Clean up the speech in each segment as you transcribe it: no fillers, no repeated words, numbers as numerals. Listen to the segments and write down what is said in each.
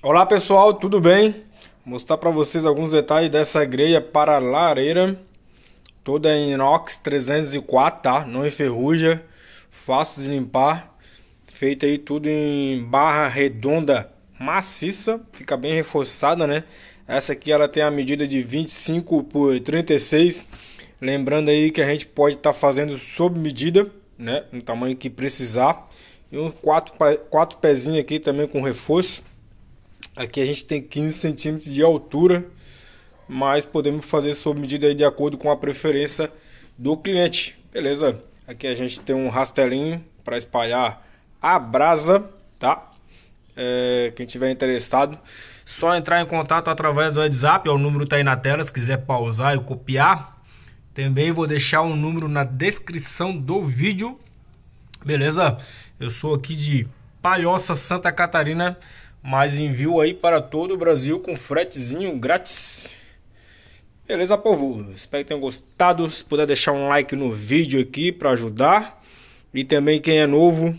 Olá pessoal, tudo bem? Vou mostrar para vocês alguns detalhes dessa grelha para lareira, toda em inox 304, tá? Não enferruja, fácil de limpar, feita aí tudo em barra redonda maciça, fica bem reforçada, né? Essa aqui ela tem a medida de 25 por 36, lembrando aí que a gente pode estar fazendo sob medida, né? No tamanho que precisar. E uns quatro pezinhos aqui também com reforço. Aqui a gente tem 15 centímetros de altura, mas podemos fazer sob medida aí de acordo com a preferência do cliente. Beleza? Aqui a gente tem um rastelinho para espalhar a brasa, tá? Quem tiver interessado, só entrar em contato através do WhatsApp, o número tá aí na tela, se quiser pausar e copiar. Também vou deixar um número na descrição do vídeo. Beleza? Eu sou aqui de Palhoça, Santa Catarina, mas envio aí para todo o Brasil com fretezinho grátis. Beleza, povo? Espero que tenham gostado. Se puder deixar um like no vídeo aqui para ajudar. E também quem é novo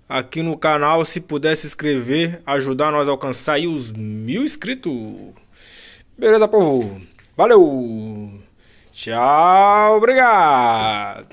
aqui no canal, se puder se inscrever, ajudar nós a alcançar aí os 1000 inscritos. Beleza, povo? Valeu! Tchau, obrigado!